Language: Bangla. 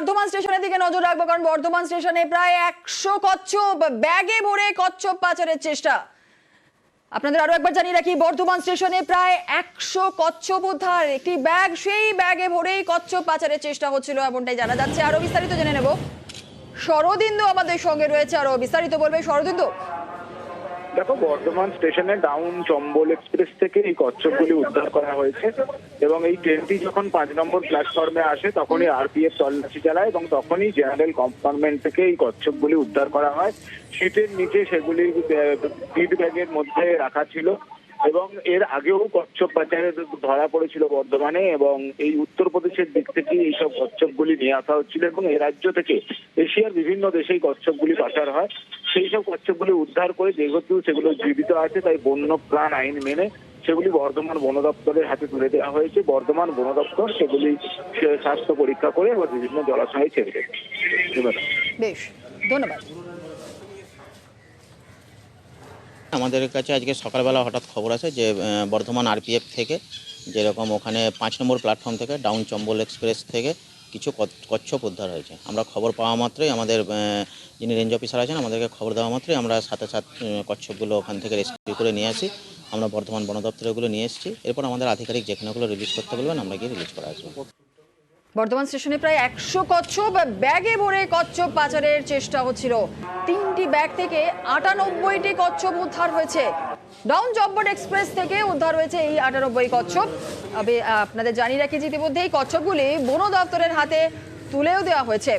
বর্ধমান স্টেশনের দিকে নজর রাখবো, কারণ বর্ধমান স্টেশনে প্রায় 100 কচ্ছপ ব্যাগে ভরে কচ্ছপ পাচারের চেষ্টা। আপনাদের আরো একবার জানিয়ে রাখি, বর্ধমান স্টেশনে প্রায় 100 কচ্ছপ উদ্ধার, একটি ব্যাগ, সেই ব্যাগে ভরেই কচ্ছপ পাচারের চেষ্টা হচ্ছিল, এমনটাই জানা যাচ্ছে। আরো বিস্তারিত জেনে নেব, শরদিন্দু আমাদের সঙ্গে রয়েছে, আরো বিস্তারিত বলবে শরদিন্দু। দেখো, বর্ধমান স্টেশনে ডাউন চম্বল এক্সপ্রেস থেকে এই কচ্ছপগুলি উদ্ধার করা হয়েছে এবং এই ট্রেনটি যখন 5 নম্বর প্ল্যাটফর্মে আসে তখনই আরপিএফ তল্লাশি চালায় এবং তখনই জেনারেল কম্পার্টমেন্ট থেকে এই কচ্ছপগুলি উদ্ধার করা হয়। সিটের নিচে সেগুলি ফিড ব্যাগের মধ্যে রাখা ছিল এবং এর আগেও কচ্ছপ পাচারে ধরা পড়েছিল বর্ধমানে, এবং এই উত্তরপ্রদেশের দিক থেকে এইসব কচ্ছপগুলি নিয়ে আসা হচ্ছিল এবং এই রাজ্য থেকে এশিয়ার বিভিন্ন দেশেই কচ্ছপগুলি পাচার হয়। সেই সব কচ্ছপগুলি উদ্ধার করে, যেহেতু সেগুলো জীবিত আছে তাই বন্য প্রাণ আইন মেনে সেগুলি বর্ধমান বন দপ্তরের হাতে তুলে দেওয়া হয়েছে। বর্ধমান বন দপ্তর সেগুলি স্বাস্থ্য পরীক্ষা করে আবার বিভিন্ন জলাশয়ে ছেড়ে দেবে। বেশ, ধন্যবাদ। আমাদের কাছে আজকে সকালবেলা হঠাৎ খবর আছে যে বর্ধমান আরপিএফ থেকে যেরকম ওখানে 5 নম্বর প্ল্যাটফর্ম থেকে ডাউন চম্বল এক্সপ্রেস থেকে কিছু কচ্ছপ উদ্ধার হয়েছে। আমরা খবর পাওয়া মাত্রই আমাদের যিনি রেঞ্জ অফিসার আছেন আমাদেরকে খবর দেওয়া মাত্রই আমরা সাথে কচ্ছপগুলো ওখান থেকে রেস্কিউ করে নিয়ে আসি। আমরা বর্ধমান বন দপ্তরে ওগুলো নিয়ে এসেছি। এরপর আমাদের আধিকারিক যেখানে ওগুলো রিলিজ করতে বলবেন আমরা গিয়ে রিলিজ করে আসবো। বর্ধমান স্টেশনে প্রায় 100 কচ্ছপ ব্যাগে ভরে কচ্ছপ পাচারের চেষ্টা হচ্ছিল। 3টি ব্যাগ থেকে 98টি কচ্ছপ উদ্ধার হয়েছে। ডাউন চম্বল এক্সপ্রেস থেকে উদ্ধার হয়েছে এই 98 কচ্ছপ। আপনাদের জানিয়ে রাখি যে ইতিমধ্যে এই কচ্ছপগুলি বন দপ্তরের হাতে তুলেও দেওয়া হয়েছে।